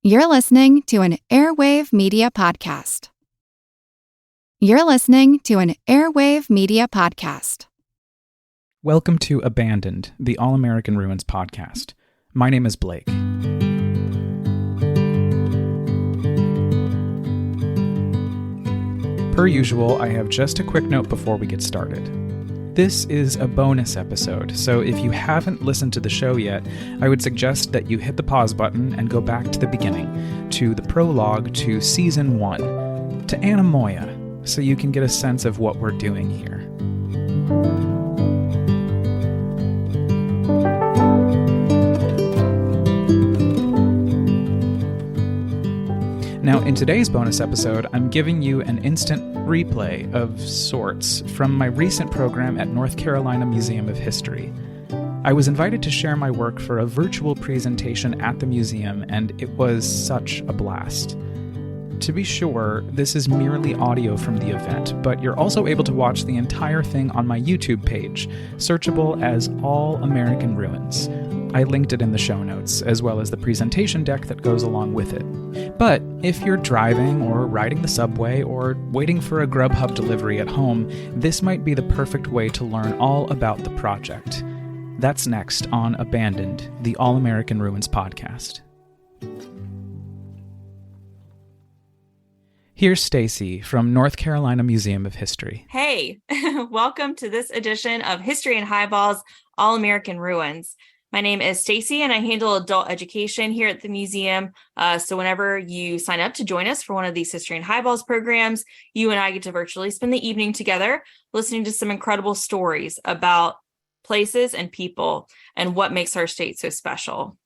You're listening to an Airwave Media Podcast. You're listening to an Airwave Media Podcast. Welcome to Abandoned, the All-American Ruins podcast. My name is Blake. Per usual, I have just a quick note before we get started. This is a bonus episode, so if you haven't listened to the show yet, I would suggest that you hit the pause button and go back to the beginning, to the prologue to Season 1, to Anna Moya, so you can get a sense of what we're doing here. Now, in today's bonus episode, I'm giving you an instant replay of sorts from my recent program at North Carolina Museum of History. I was invited to share my work for a virtual presentation at the museum, and it was such a blast. To be sure, this is merely audio from the event, but you're also able to watch the entire thing on my YouTube page, searchable as All American Ruins. I linked it in the show notes, as well as the presentation deck that goes along with it. But if you're driving or riding the subway or waiting for a Grubhub delivery at home, this might be the perfect way to learn all about the project. That's next on Abandoned, the All-American Ruins podcast. Here's Stacy from North Carolina Museum of History. Hey, welcome to this edition of History Highballs, All-American Ruins. My name is Stacy, and I handle adult education here at the museum. So whenever you sign up to join us for one of these History Highballs programs, you and I get to virtually spend the evening together listening to some incredible stories about places and people and what makes our state so special.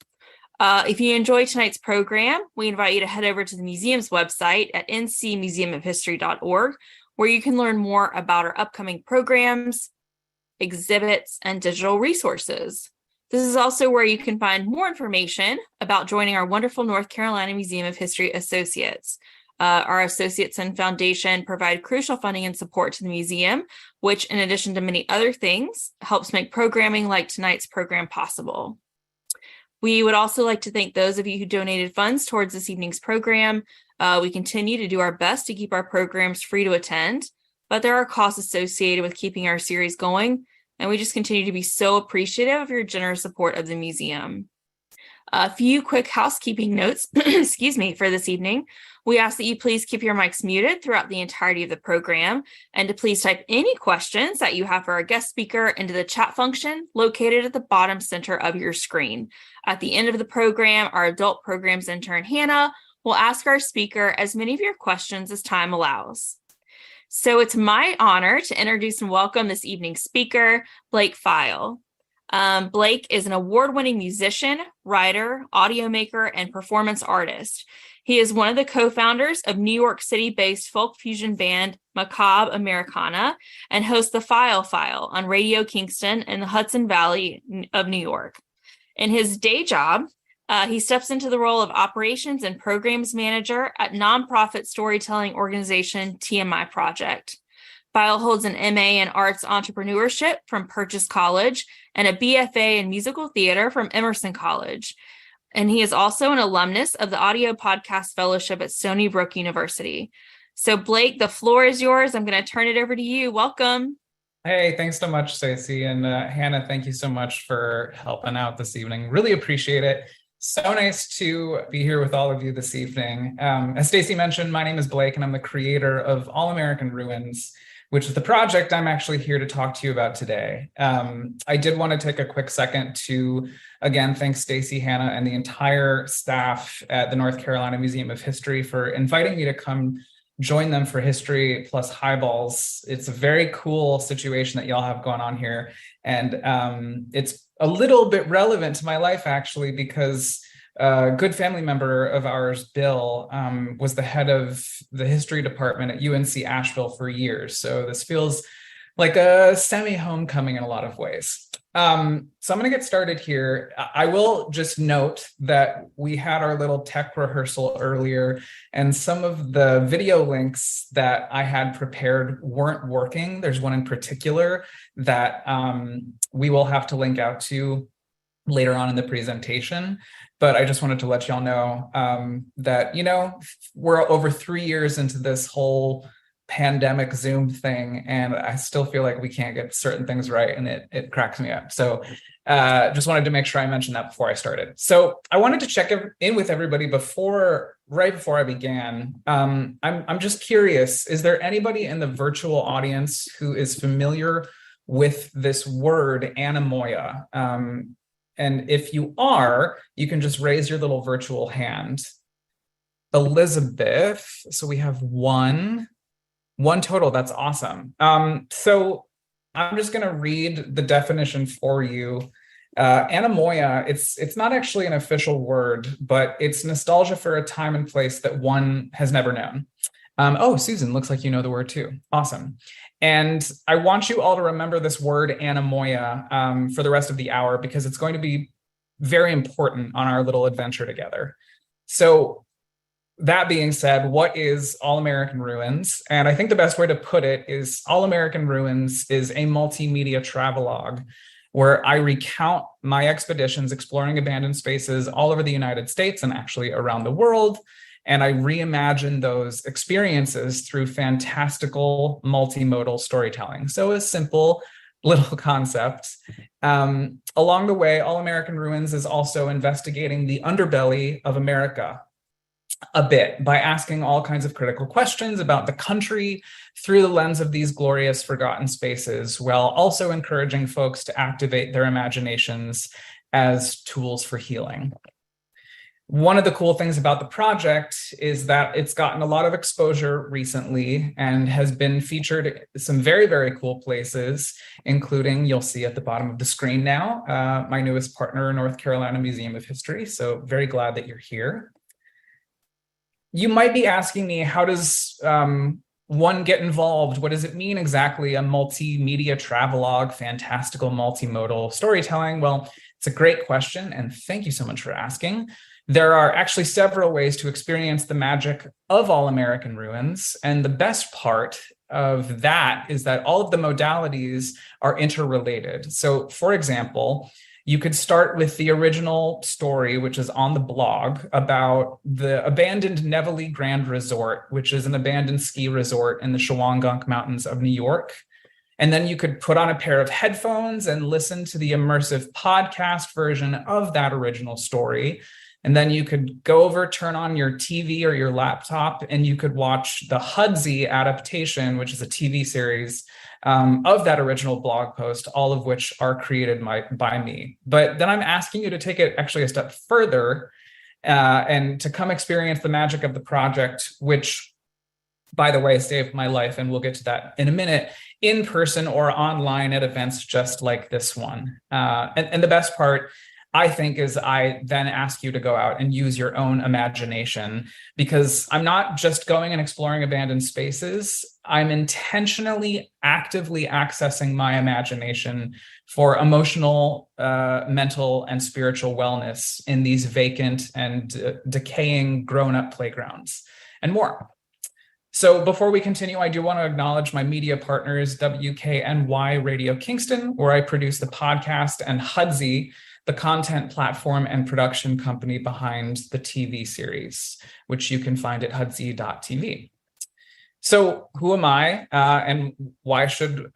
If you enjoy tonight's program, we invite you to head over to the museum's website at ncmuseumofhistory.org, where you can learn more about our upcoming programs, exhibits, and digital resources. This is also where you can find more information about joining our wonderful North Carolina Museum of History associates. Our associates and foundation provide crucial funding and support to the museum, which, in addition to many other things, helps make programming like tonight's program possible. We would also like to thank those of you who donated funds towards this evening's program. We continue to do our best to keep our programs free to attend, but there are costs associated with keeping our series going, and we just continue to be so appreciative of your generous support of the museum. A few quick housekeeping notes, for this evening. We ask that you please keep your mics muted throughout the entirety of the program, and to please type any questions that you have for our guest speaker into the chat function located at the bottom center of your screen. At the end of the program, our adult programs intern, Hannah, will ask our speaker as many of your questions as time allows. So it's my honor to introduce and welcome this evening's speaker, Blake File. Blake is an award-winning musician, writer, audio maker, and performance artist. He is one of the co-founders of New York City-based folk fusion band Macabre Americana and hosts the File on Radio Kingston in the Hudson Valley of New York. In his day job, he steps into the role of operations and programs manager at nonprofit storytelling organization TMI Project. File holds an MA in Arts Entrepreneurship from Purchase College and a BFA in Musical Theater from Emerson College. And he is also an alumnus of the Audio Podcast Fellowship at Stony Brook University. So Blake, the floor is yours. I'm going to turn it over to you. Welcome. Hey, thanks so much, Stacey. And Hannah, thank you so much for helping out this evening. Really appreciate it. So nice to be here with all of you this evening. As Stacey mentioned, my name is Blake, and I'm the creator of All American Ruins, which is the project I'm actually here to talk to you about today. I did want to take a quick second to, again, thank Stacey, Hannah, and the entire staff at the North Carolina Museum of History for inviting me to come join them for History plus Highballs. It's a very cool situation that y'all have going on here. And it's a little bit relevant to my life, actually, because a good family member of ours, Bill, was the head of the history department at UNC Asheville for years. So this feels like a semi-homecoming in a lot of ways. So I'm going to get started here. I will just note that we had our little tech rehearsal earlier, and some of the video links that I had prepared weren't working. There's one in particular that we will have to link out to later on in the presentation. But I just wanted to let y'all know that, we're over 3 years into this whole pandemic Zoom thing, and I still feel like we can't get certain things right, and it cracks me up. So just wanted to make sure I mentioned that before I started. So I wanted to check in with everybody right before I began. I'm just curious, is there anybody in the virtual audience who is familiar with this word anemoia? And if you are, you can just raise your little virtual hand. Elizabeth, so we have one total. That's awesome. So I'm just going to read the definition for you. Anemoia, it's not actually an official word, but it's nostalgia for a time and place that one has never known. Oh, Susan, looks like you know the word too. Awesome. And I want you all to remember this word anemoia for the rest of the hour, because it's going to be very important on our little adventure together. So that being said, what is All American Ruins? And I think the best way to put it is All American Ruins is a multimedia travelogue where I recount my expeditions exploring abandoned spaces all over the United States and actually around the world. And I reimagine those experiences through fantastical multimodal storytelling. So a simple little concept. Along the way, All American Ruins is also investigating the underbelly of America a bit by asking all kinds of critical questions about the country through the lens of these glorious forgotten spaces, while also encouraging folks to activate their imaginations as tools for healing. One of the cool things about the project is that it's gotten a lot of exposure recently and has been featured in some very, very cool places, including, you'll see at the bottom of the screen now, my newest partner, North Carolina Museum of History. So very glad that you're here. You might be asking me, how does one get involved? What does it mean exactly, a multimedia travelogue, fantastical multimodal storytelling? Well, it's a great question, and thank you so much for asking. There are actually several ways to experience the magic of All American Ruins, and the best part of that is that all of the modalities are interrelated. So, for example, you could start with the original story, which is on the blog, about the abandoned Nevele Grand Resort, which is an abandoned ski resort in the Shawangunk Mountains of New York. And then you could put on a pair of headphones and listen to the immersive podcast version of that original story. And then you could go over, turn on your TV or your laptop, and you could watch the Hudsey adaptation, which is a TV series of that original blog post, all of which are created by me. But then I'm asking you to take it actually a step further and to come experience the magic of the project, which, by the way, saved my life, and we'll get to that in a minute, in person or online at events just like this one. And the best part, I think, is I then ask you to go out and use your own imagination, because I'm not just going and exploring abandoned spaces. I'm intentionally, actively accessing my imagination for emotional, mental, and spiritual wellness in these vacant and decaying grown-up playgrounds and more. So before we continue, I do want to acknowledge my media partners, WKNY Radio Kingston, where I produce the podcast, and Hudsey, the content platform and production company behind the TV series, which you can find at hudsey.tv. So who am I, and why should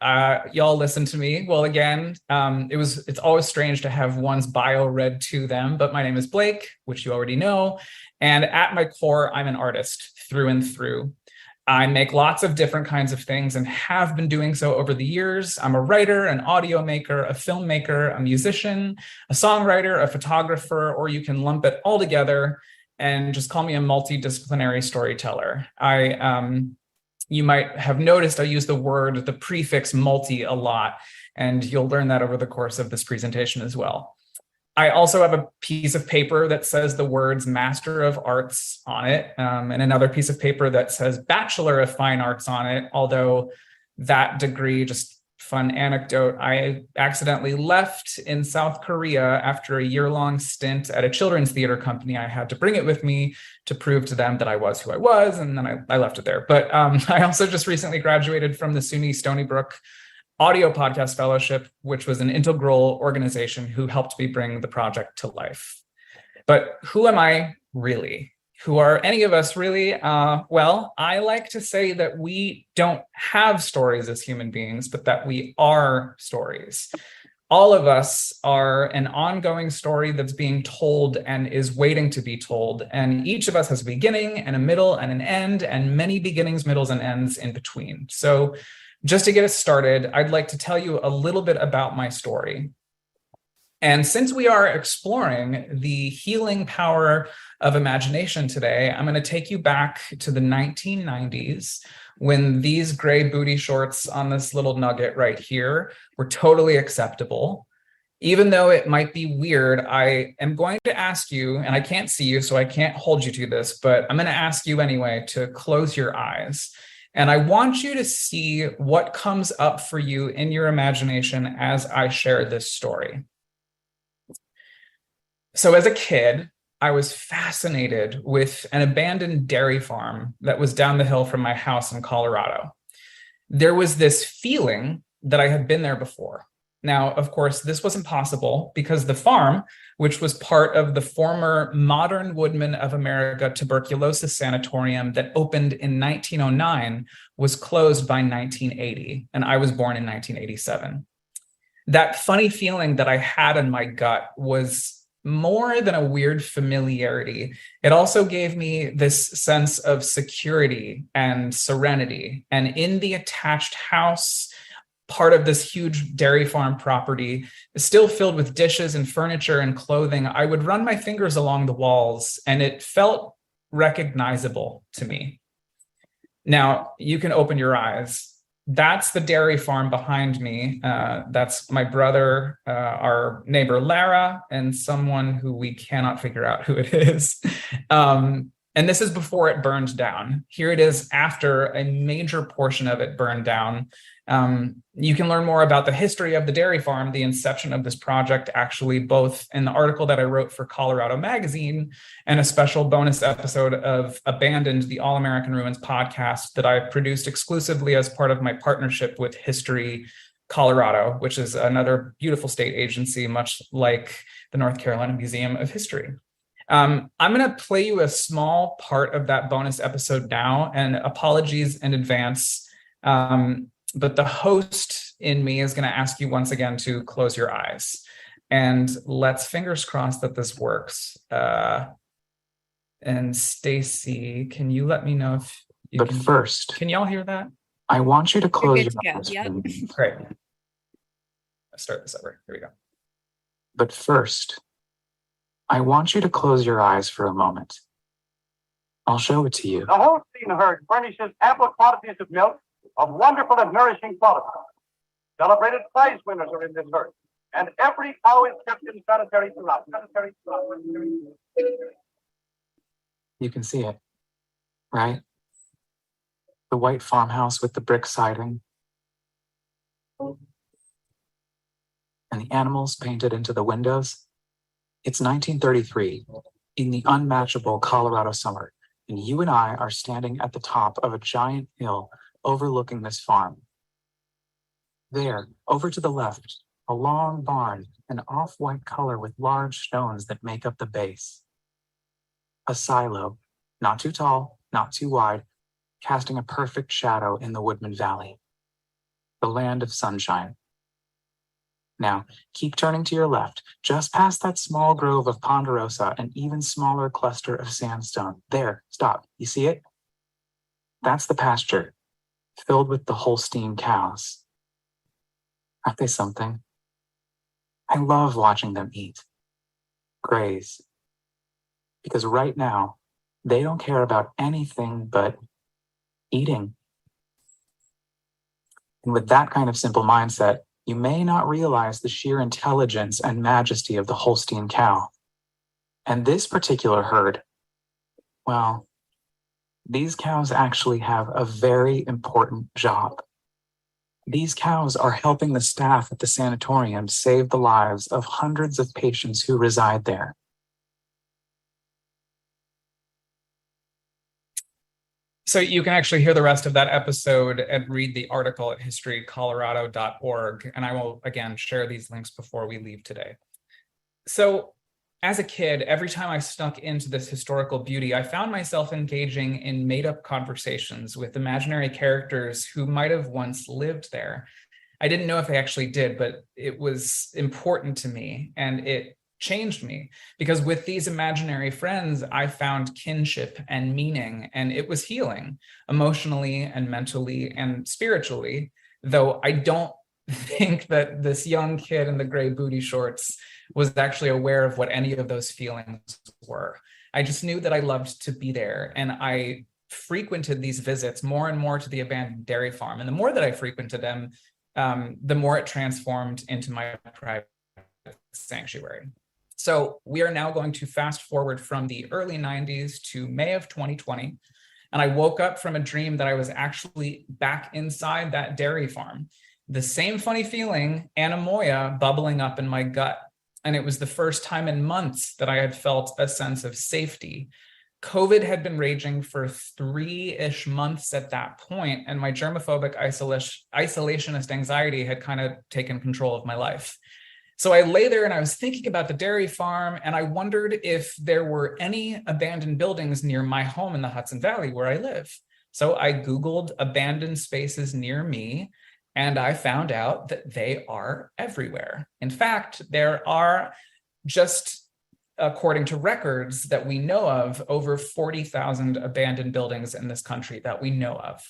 y'all listen to me? Well, again, it's always strange to have one's bio read to them, but my name is Blake, which you already know, and at my core, I'm an artist through and through. I make lots of different kinds of things and have been doing so over the years. I'm a writer, an audio maker, a filmmaker, a musician, a songwriter, a photographer, or you can lump it all together and just call me a multidisciplinary storyteller. You might have noticed I use the prefix multi a lot, and you'll learn that over the course of this presentation as well. I also have a piece of paper that says the words Master of Arts on it, and another piece of paper that says Bachelor of Fine Arts on it, although that degree, just fun anecdote, I accidentally left in South Korea after a year-long stint at a children's theater company. I had to bring it with me to prove to them that I was who I was, and then I left it there. But I also just recently graduated from the SUNY Stony Brook Audio Podcast Fellowship, which was an integral organization who helped me bring the project to life. But who am I really? Who are any of us really? Well, I like to say that we don't have stories as human beings, but that we are stories. All of us are an ongoing story that's being told and is waiting to be told. And each of us has a beginning and a middle and an end, and many beginnings, middles, and ends in between. So just to get us started, I'd like to tell you a little bit about my story. And since we are exploring the healing power of imagination today, I'm going to take you back to the 1990s when these gray booty shorts on this little nugget right here were totally acceptable. Even though it might be weird, I am going to ask you, and I can't see you, so I can't hold you to this, but I'm going to ask you anyway to close your eyes. And I want you to see what comes up for you in your imagination as I share this story. So as a kid, I was fascinated with an abandoned dairy farm that was down the hill from my house in Colorado. There was this feeling that I had been there before. Now, of course, this wasn't possible because the farm, which was part of the former Modern Woodmen of America tuberculosis sanatorium that opened in 1909, was closed by 1980, and I was born in 1987. That funny feeling that I had in my gut was more than a weird familiarity. It also gave me this sense of security and serenity. And in the attached house, part of this huge dairy farm property, still filled with dishes and furniture and clothing, I would run my fingers along the walls and it felt recognizable to me. Now, you can open your eyes. That's the dairy farm behind me. That's my brother, our neighbor Lara, and someone who we cannot figure out who it is. And this is before it burned down. Here it is after a major portion of it burned down. You can learn more about the history of the dairy farm, the inception of this project, actually, both in the article that I wrote for Colorado Magazine and a special bonus episode of Abandoned, the All American Ruins podcast that I produced exclusively as part of my partnership with History Colorado, which is another beautiful state agency, much like the North Carolina Museum of History. I'm going to play you a small part of that bonus episode now, and apologies in advance. But the host in me is going to ask you once again to close your eyes. And let's fingers crossed that this works. And Stacy, can you let me know if you But can... first, can y'all hear that? I want you to close your Go. eyes. Yep. Great. Let's start this over. Here we go. But first, I want you to close your eyes for a moment. I'll show it to you. The Holstein herd furnishes ample quantities of milk of wonderful and nourishing quality. Celebrated prize winners are in this herd, and every cow is kept in sanitary throughout. You can see it, right? The white farmhouse with the brick siding. And the animals painted into the windows. It's 1933, in the unmatchable Colorado summer, and you and I are standing at the top of a giant hill overlooking this farm. There, over to the left, a long barn, an off-white color with large stones that make up the base. A silo, not too tall, not too wide, casting a perfect shadow in the Woodman Valley. The land of sunshine. Now, keep turning to your left, just past that small grove of ponderosa, an even smaller cluster of sandstone. There, stop. You see it? That's the pasture, filled with the Holstein cows. Aren't they something? I love watching them eat, graze, because right now, they don't care about anything but eating. And with that kind of simple mindset, you may not realize the sheer intelligence and majesty of the Holstein cow. And this particular herd, well, these cows actually have a very important job. These cows are helping the staff at the sanatorium save the lives of hundreds of patients who reside there. So you can actually hear the rest of that episode and read the article at historycolorado.org. And I will, again, share these links before we leave today. So as a kid, every time I snuck into this historical beauty, I found myself engaging in made-up conversations with imaginary characters who might have once lived there. I didn't know if they actually did, but it was important to me, and it changed me, because with these imaginary friends, I found kinship and meaning, and it was healing emotionally and mentally and spiritually, though I don't think that this young kid in the gray booty shorts was actually aware of what any of those feelings were. I just knew that I loved to be there, and I frequented these visits more and more to the abandoned dairy farm. And the more that I frequented them, the more it transformed into my private sanctuary. So we are now going to fast forward from the early 90s to May of 2020. And I woke up from a dream that I was actually back inside that dairy farm. The same funny feeling, anemoia, bubbling up in my gut. And it was the first time in months that I had felt a sense of safety. COVID had been raging for 3-ish months at that point, and my germophobic isolationist anxiety had kind of taken control of my life. So I lay there and I was thinking about the dairy farm, and I wondered if there were any abandoned buildings near my home in the Hudson Valley where I live. So I Googled abandoned spaces near me, and I found out that they are everywhere. In fact, there are, just according to records that we know of, over 40,000 abandoned buildings in this country that we know of.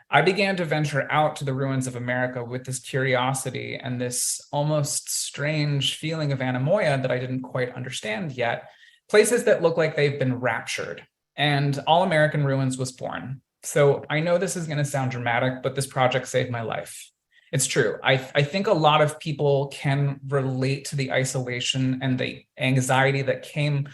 I began to venture out to the ruins of America with this curiosity and this almost strange feeling of anemoia that I didn't quite understand yet, places that look like they've been raptured. And All American Ruins was born. So I know this is going to sound dramatic, but this project saved my life. It's true. I think a lot of people can relate to the isolation and the anxiety that came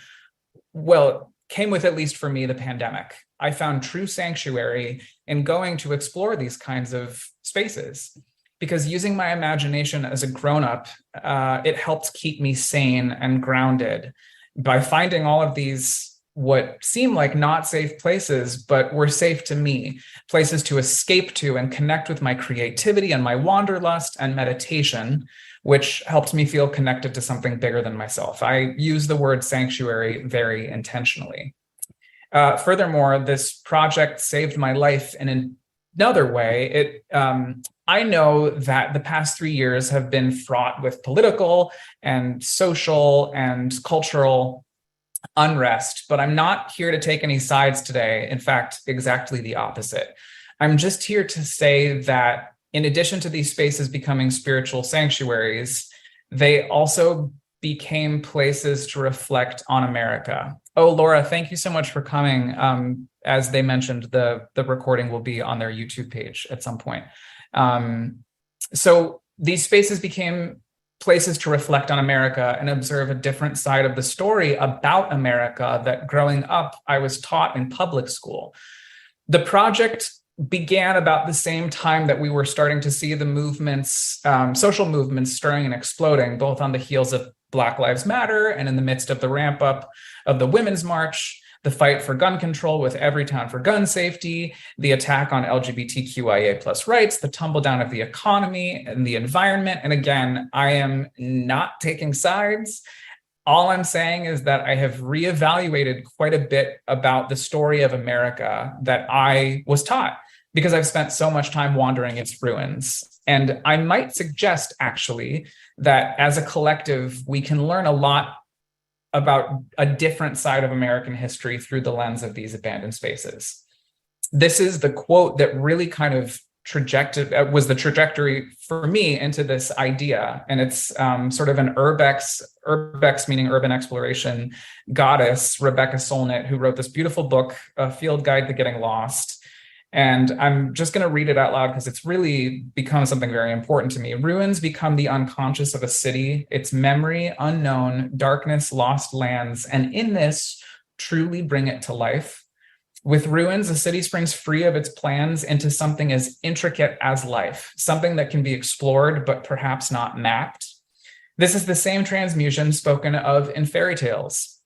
with, at least for me, the pandemic. I found true sanctuary in going to explore these kinds of spaces, because using my imagination as a grown-up, it helped keep me sane and grounded by finding all of these what seem like not safe places, but were safe to me, places to escape to and connect with my creativity and my wanderlust and meditation, which helped me feel connected to something bigger than myself. I use the word sanctuary very intentionally. Furthermore, this project saved my life in another way. I know that the past 3 years have been fraught with political and social and cultural unrest, but I'm not here to take any sides today. In fact, exactly the opposite. I'm just here to say that in addition to these spaces becoming spiritual sanctuaries, they also became places to reflect on America. Oh, Laura, thank you so much for coming. As they mentioned, the recording will be on their YouTube page at some point. So these spaces became places to reflect on America and observe a different side of the story about America that growing up, I was taught in public school. The project began about the same time that we were starting to see the movements, social movements stirring and exploding, both on the heels of Black Lives Matter and in the midst of the ramp up of the Women's March, the fight for gun control with Every Town for Gun Safety, the attack on LGBTQIA plus rights, the tumble down of the economy and the environment. And again, I am not taking sides. All I'm saying is that I have reevaluated quite a bit about the story of America that I was taught, because I've spent so much time wandering its ruins. And I might suggest, actually, that as a collective, we can learn a lot about a different side of American history through the lens of these abandoned spaces. This is the quote that really kind of was the trajectory for me into this idea. And it's sort of an urbex meaning urban exploration goddess, Rebecca Solnit, who wrote this beautiful book, A Field Guide to Getting Lost. And I'm just going to read it out loud because it's really become something very important to me. Ruins become the unconscious of a city, its memory unknown, darkness, lost lands, and in this, truly bring it to life. With ruins, a city springs free of its plans into something as intricate as life, something that can be explored, but perhaps not mapped. This is the same transmutation spoken of in fairy tales.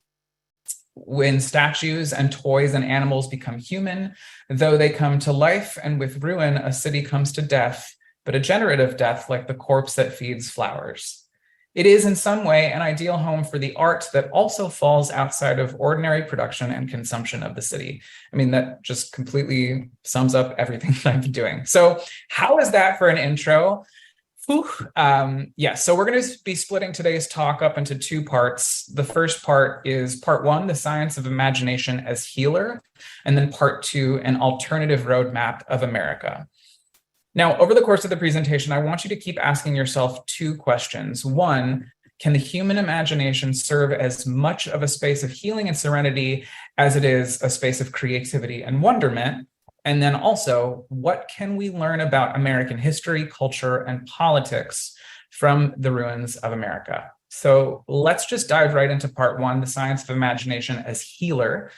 when statues and toys and animals become human, though they come to life, and with ruin, a city comes to death, but a generative death like the corpse that feeds flowers. It is in some way an ideal home for the art that also falls outside of ordinary production and consumption of the city. I mean, that just completely sums up everything that I've been doing. So how is that for an intro? So we're going to be splitting today's talk up into two parts. The first part is part one, the science of imagination as healer, and then part two, an alternative roadmap of America. Now, over the course of the presentation, I want you to keep asking yourself two questions. One, can the human imagination serve as much of a space of healing and serenity as it is a space of creativity and wonderment? And then also, what can we learn about American history, culture, and politics from the ruins of America? So let's just dive right into part one, the science of imagination as healer.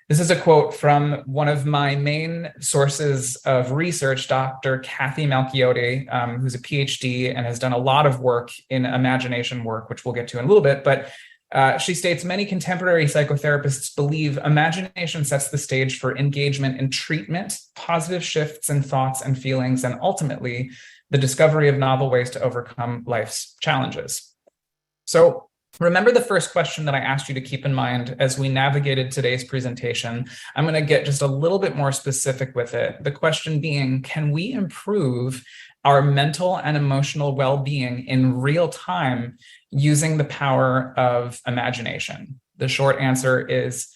This is a quote from one of my main sources of research, Dr. Kathy Malchiotti, who's a PhD and has done a lot of work in imagination work, which we'll get to in a little bit. But she states, many contemporary psychotherapists believe imagination sets the stage for engagement in treatment, positive shifts in thoughts and feelings, and ultimately the discovery of novel ways to overcome life's challenges. So remember the first question that I asked you to keep in mind as we navigated today's presentation. I'm going to get just a little bit more specific with it. The question being, can we improve our mental and emotional well-being in real time using the power of imagination? The short answer is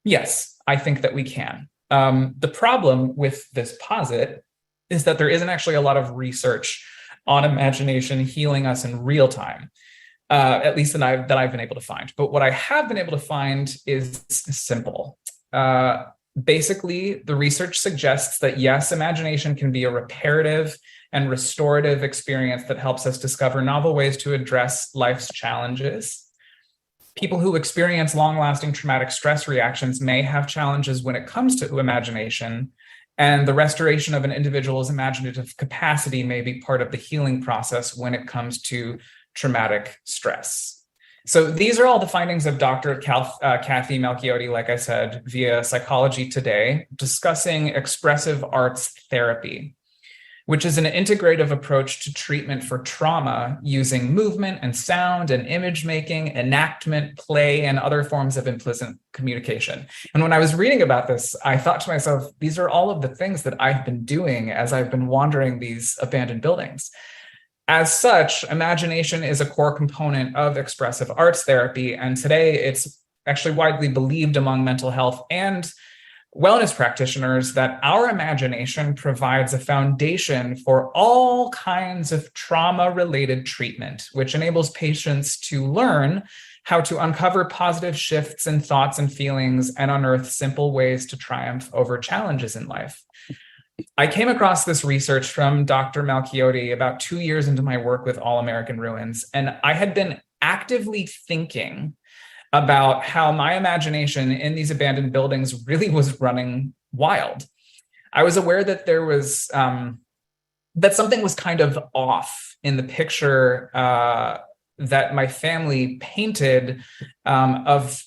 yes, I think that we can. The problem with this posit is that there isn't actually a lot of research on imagination healing us in real time, at least that I've been able to find. But what I have been able to find is simple. Basically, the research suggests that yes, imagination can be a reparative and restorative experience that helps us discover novel ways to address life's challenges. People who experience long-lasting traumatic stress reactions may have challenges when it comes to imagination, and the restoration of an individual's imaginative capacity may be part of the healing process when it comes to traumatic stress. So these are all the findings of Dr. Kathy Malchiotti, like I said, via Psychology Today, discussing expressive arts therapy, which is an integrative approach to treatment for trauma using movement and sound and image making, enactment, play, and other forms of implicit communication. And when I was reading about this, I thought to myself, these are all of the things that I've been doing as I've been wandering these abandoned buildings. As such, imagination is a core component of expressive arts therapy, and today it's actually widely believed among mental health and wellness practitioners that our imagination provides a foundation for all kinds of trauma-related treatment, which enables patients to learn how to uncover positive shifts in thoughts and feelings and unearth simple ways to triumph over challenges in life. I came across this research from Dr. Malchiotti about 2 years into my work with All American Ruins, and I had been actively thinking about how my imagination in these abandoned buildings really was running wild. I was aware that there was, that something was kind of off in the picture that my family painted of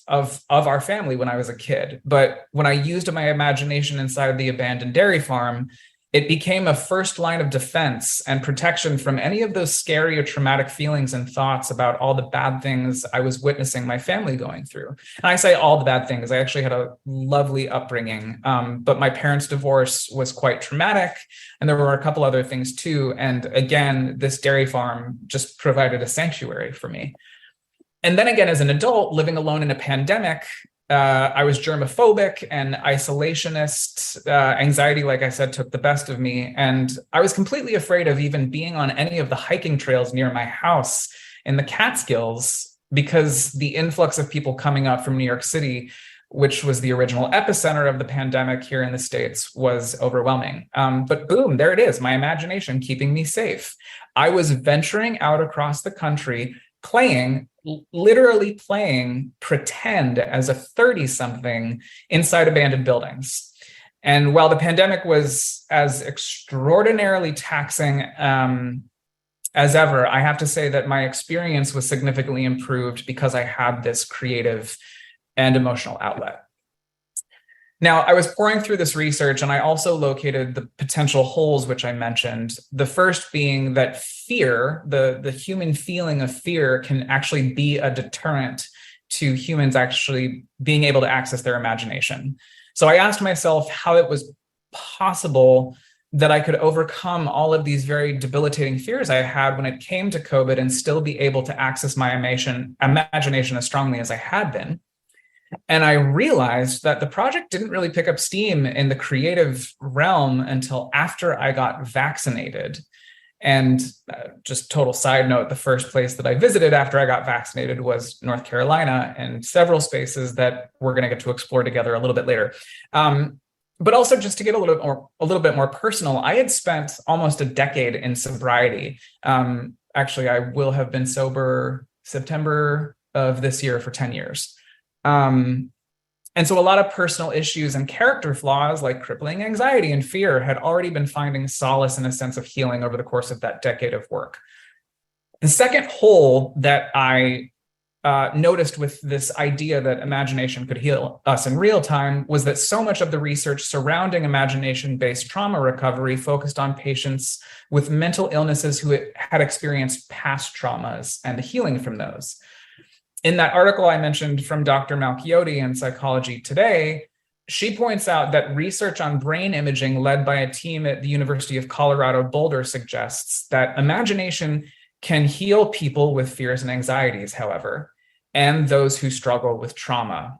our family when I was a kid. But when I used my imagination inside the abandoned dairy farm, it became a first line of defense and protection from any of those scary or traumatic feelings and thoughts about all the bad things I was witnessing my family going through. And I say all the bad things. I actually had a lovely upbringing, but my parents' divorce was quite traumatic, and there were a couple other things too. And again, this dairy farm just provided a sanctuary for me. And then again, as an adult living alone in a pandemic, I was germophobic and isolationist. Anxiety, like I said, took the best of me. And I was completely afraid of even being on any of the hiking trails near my house in the Catskills because the influx of people coming up from New York City, which was the original epicenter of the pandemic here in the States, was overwhelming. But boom, there it is, my imagination keeping me safe. I was venturing out across the country, literally playing pretend as a 30-something inside abandoned buildings. And while the pandemic was as extraordinarily taxing as ever, I have to say that my experience was significantly improved because I had this creative and emotional outlet. Now, I was pouring through this research and I also located the potential holes, which I mentioned. The first being that fear, the human feeling of fear, can actually be a deterrent to humans actually being able to access their imagination. So I asked myself how it was possible that I could overcome all of these very debilitating fears I had when it came to COVID and still be able to access my imagination as strongly as I had been. And I realized that the project didn't really pick up steam in the creative realm until after I got vaccinated. And just total side note, the first place that I visited after I got vaccinated was North Carolina, and several spaces that we're going to get to explore together a little bit later. But also, just to get a little bit more personal, I had spent almost a decade in sobriety. Actually, I will have been sober September of this year for 10 years. And so a lot of personal issues and character flaws like crippling anxiety and fear had already been finding solace in a sense of healing over the course of that decade of work. The second hole that I noticed with this idea that imagination could heal us in real time was that so much of the research surrounding imagination-based trauma recovery focused on patients with mental illnesses who had experienced past traumas and the healing from those. In that article I mentioned from Dr. Malchiodi in Psychology Today, she points out that research on brain imaging led by a team at the University of Colorado Boulder suggests that imagination can heal people with fears and anxieties, however, and those who struggle with trauma.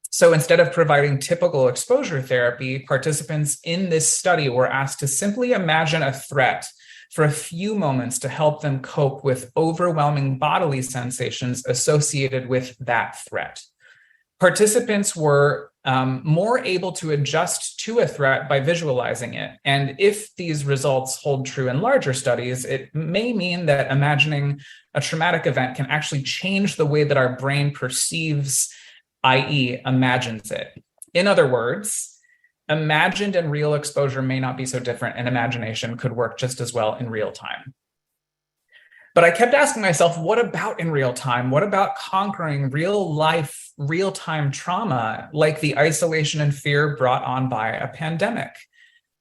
So instead of providing typical exposure therapy, participants in this study were asked to simply imagine a threat for a few moments to help them cope with overwhelming bodily sensations associated with that threat. Participants were more able to adjust to a threat by visualizing it. And if these results hold true in larger studies, it may mean that imagining a traumatic event can actually change the way that our brain perceives, i.e., imagines it. In other words, imagined and real exposure may not be so different, and imagination could work just as well in real time. But I kept asking myself, what about in real time? What about conquering real life, real-time trauma, like the isolation and fear brought on by a pandemic?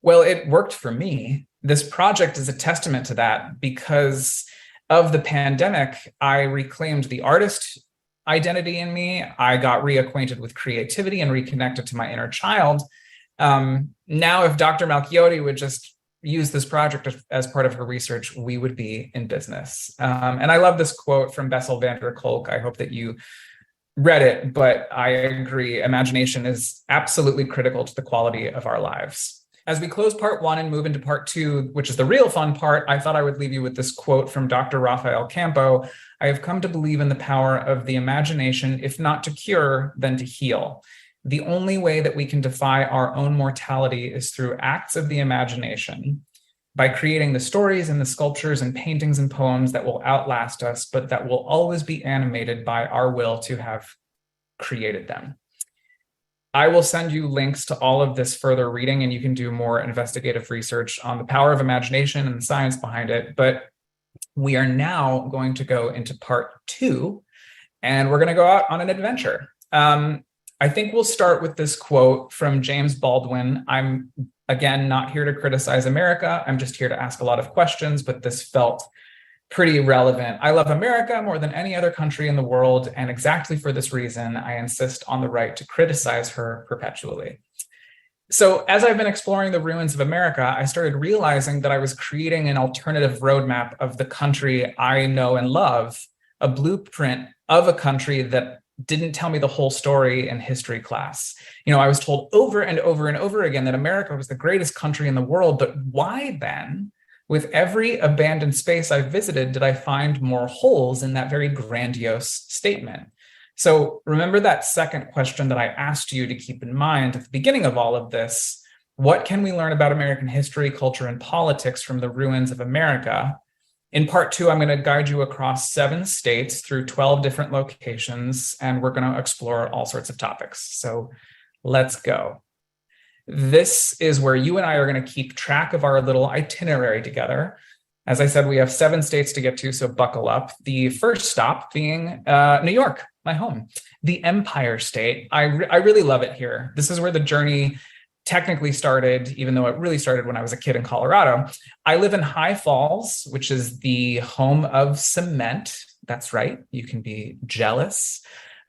Well, it worked for me. This project is a testament to that. Because of the pandemic, I reclaimed the artist identity in me. I got reacquainted with creativity and reconnected to my inner child. Now, if Dr. Malchiodi would just use this project as part of her research, we would be in business. And I love this quote from Bessel van der Kolk. I hope that you read it, but I agree. Imagination is absolutely critical to the quality of our lives. As we close part one and move into part two, which is the real fun part, I thought I would leave you with this quote from Dr. Rafael Campo. I have come to believe in the power of the imagination, if not to cure, then to heal. The only way that we can defy our own mortality is through acts of the imagination, by creating the stories and the sculptures and paintings and poems that will outlast us, but that will always be animated by our will to have created them. I will send you links to all of this further reading, and you can do more investigative research on the power of imagination and the science behind it. But we are now going to go into part two, and we're going to go out on an adventure. I think we'll start with this quote from James Baldwin. I'm, again, not here to criticize America. I'm just here to ask a lot of questions, but this felt pretty relevant. I love America more than any other country in the world, and exactly for this reason, I insist on the right to criticize her perpetually. So as I've been exploring the ruins of America, I started realizing that I was creating an alternative roadmap of the country I know and love, a blueprint of a country that didn't tell me the whole story in history class. You know, I was told over and over and over again that America was the greatest country in the world, but why then, with every abandoned space I visited, did I find more holes in that very grandiose statement? So remember that second question that I asked you to keep in mind at the beginning of all of this. What can we learn about American history, culture, and politics from the ruins of America? In part two, I'm going to guide you across 7 states through 12 different locations, and we're going to explore all sorts of topics. So let's go. This is where you and I are going to keep track of our little itinerary together. As I said, we have 7 states to get to, so buckle up. The first stop being New York. my home, the Empire State. I really love it here. This is where the journey technically started, even though it really started when I was a kid in Colorado. I live in High Falls, which is the home of cement. That's right. You can be jealous.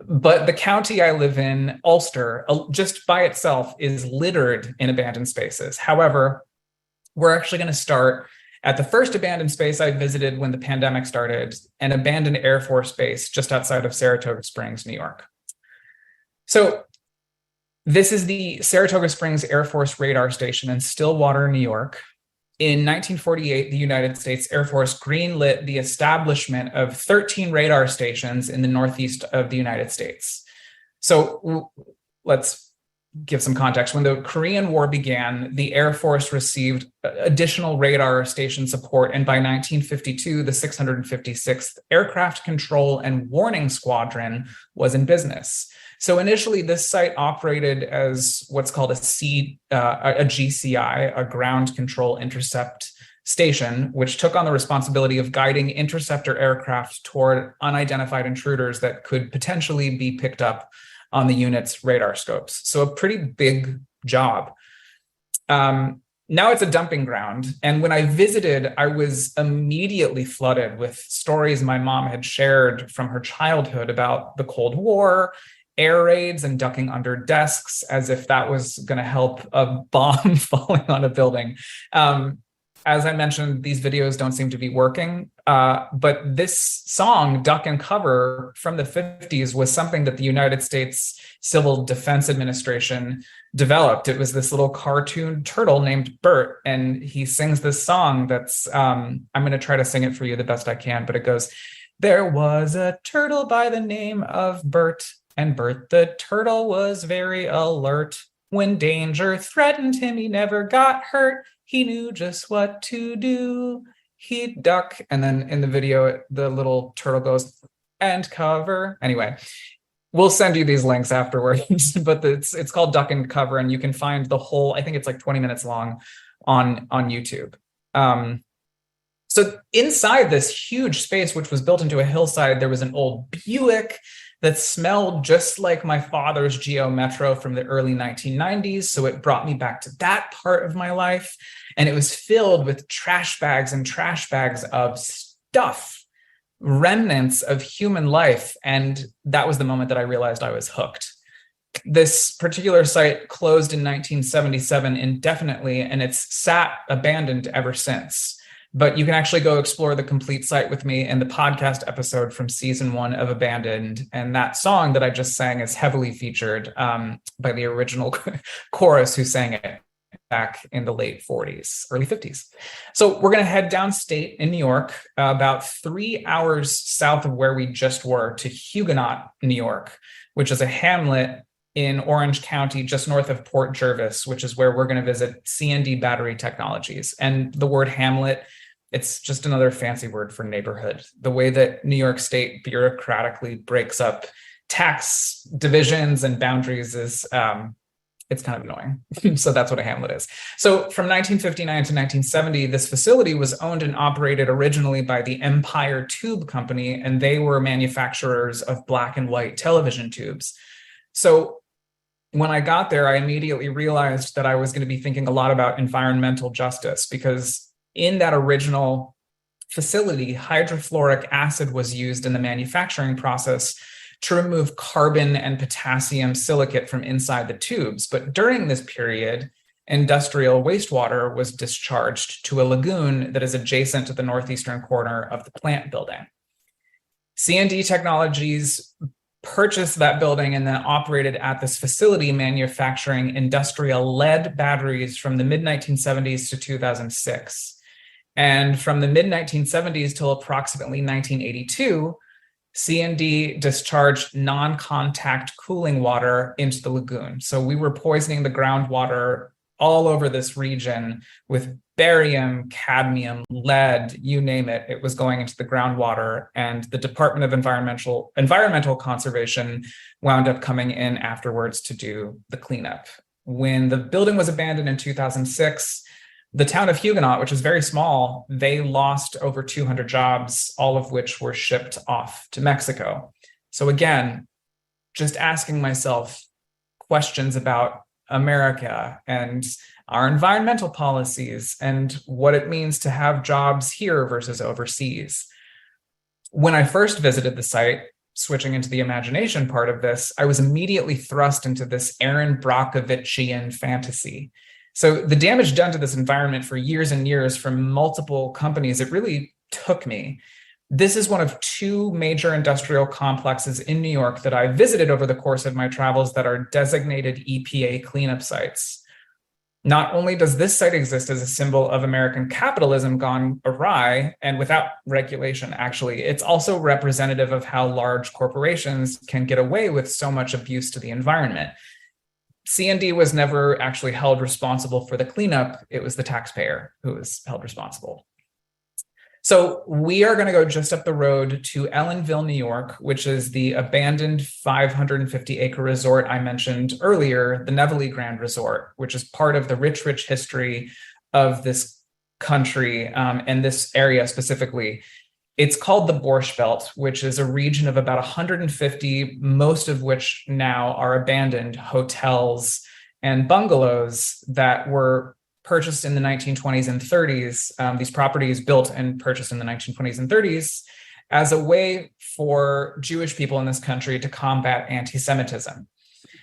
But the county I live in, Ulster, just by itself is littered in abandoned spaces. However, we're actually going to start at the first abandoned space I visited when the pandemic started, an abandoned Air Force base just outside of Saratoga Springs, New York. So this is the Saratoga Springs Air Force radar station in Stillwater, New York. In 1948, the United States Air Force greenlit the establishment of 13 radar stations in the northeast of the United States. So let's give some context. When the Korean War began, the Air Force received additional radar station support, and by 1952, the 656th Aircraft Control and Warning Squadron was in business. So initially, this site operated as what's called a GCI, a Ground Control Intercept Station, which took on the responsibility of guiding interceptor aircraft toward unidentified intruders that could potentially be picked up on the unit's radar scopes. So a pretty big job. Now it's a dumping ground. And when I visited, I was immediately flooded with stories my mom had shared from her childhood about the Cold War, air raids, and ducking under desks, as if that was going to help a bomb falling on a building. As I mentioned, these videos don't seem to be working, but this song, Duck and Cover, from the 50s was something that the United States Civil Defense Administration developed. It was this little cartoon turtle named Bert, and he sings this song that's, I'm going to try to sing it for you the best I can, but it goes, "There was a turtle by the name of Bert, and Bert the turtle was very alert. When danger threatened him, he never got hurt. He knew just what to do. He'd duck." And then in the video, the little turtle goes, "and cover." Anyway, we'll send you these links afterwards, but it's called Duck and Cover, and you can find the whole, I think it's like 20 minutes long on YouTube. So inside this huge space, which was built into a hillside, there was an old Buick that smelled just like my father's Geo Metro from the early 1990s. So it brought me back to that part of my life. And it was filled with trash bags and trash bags of stuff, remnants of human life. And that was the moment that I realized I was hooked. This particular site closed in 1977 indefinitely, and it's sat abandoned ever since. But you can actually go explore the complete site with me in the podcast episode from season 1 of Abandoned. And that song that I just sang is heavily featured by the original chorus who sang it back in the late 40s, early 50s. So we're going to head downstate in New York, about 3 hours south of where we just were, to Huguenot, New York, which is a hamlet in Orange County, just north of Port Jervis, which is where we're going to visit C&D Battery Technologies. And the word hamlet, it's just another fancy word for neighborhood. The way that New York State bureaucratically breaks up tax divisions and boundaries is, it's kind of annoying. So that's what a hamlet is. So from 1959 to 1970, this facility was owned and operated originally by the Empire Tube Company, and they were manufacturers of black and white television tubes. So when I got there, I immediately realized that I was going to be thinking a lot about environmental justice, because in that original facility, hydrofluoric acid was used in the manufacturing process to remove carbon and potassium silicate from inside the tubes. But during this period, industrial wastewater was discharged to a lagoon that is adjacent to the northeastern corner of the plant building. C&D Technologies purchased that building and then operated at this facility manufacturing industrial lead batteries from the mid-1970s to 2006. And from the mid-1970s till approximately 1982, C&D discharged non-contact cooling water into the lagoon. So we were poisoning the groundwater all over this region with barium, cadmium, lead, you name it. It was going into the groundwater, and the Department of Environmental Conservation wound up coming in afterwards to do the cleanup. When the building was abandoned in 2006, the town of Huguenot, which is very small, they lost over 200 jobs, all of which were shipped off to Mexico. So again, just asking myself questions about America and our environmental policies and what it means to have jobs here versus overseas. When I first visited the site, switching into the imagination part of this, I was immediately thrust into this Aaron Brockovichian fantasy. So the damage done to this environment for years and years from multiple companies, it really took me. This is one of two major industrial complexes in New York that I visited over the course of my travels that are designated EPA cleanup sites. Not only does this site exist as a symbol of American capitalism gone awry and without regulation, actually, it's also representative of how large corporations can get away with so much abuse to the environment. C&D was never actually held responsible for the cleanup. It was the taxpayer who was held responsible. So we are going to go just up the road to Ellenville, New York, which is the abandoned 550-acre resort I mentioned earlier, the Nevele Grand Resort, which is part of the rich, rich history of this country and this area specifically. It's called the Borscht Belt, which is a region of about 150, most of which now are abandoned hotels and bungalows that were purchased in the 1920s and 30s, these properties built and purchased in the 1920s and 30s as a way for Jewish people in this country to combat anti-Semitism.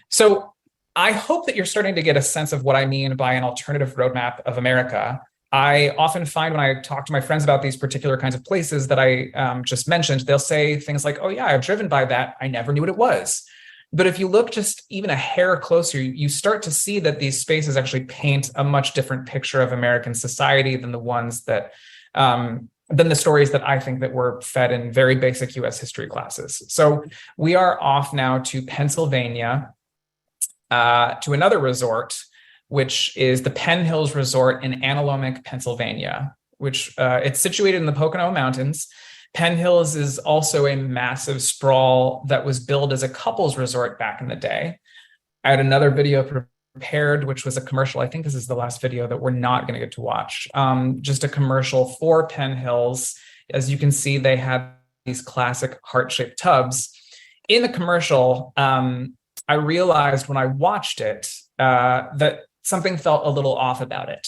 So I hope that you're starting to get a sense of what I mean by an alternative roadmap of America. I often find when I talk to my friends about these particular kinds of places that I just mentioned, they'll say things like, oh yeah, I've driven by that. I never knew what it was. But if you look just even a hair closer, you start to see that these spaces actually paint a much different picture of American society than the ones that, than the stories that I think that were fed in very basic US history classes. So we are off now to Pennsylvania, to another resort, which is the Penn Hills Resort in Antelope, Pennsylvania, which it's situated in the Pocono Mountains. Penn Hills is also a massive sprawl that was billed as a couples resort back in the day. I had another video prepared, which was a commercial. I think this is the last video that we're not going to get to watch. Just a commercial for Penn Hills. As you can see, they had these classic heart-shaped tubs. In the commercial, I realized when I watched it that something felt a little off about it.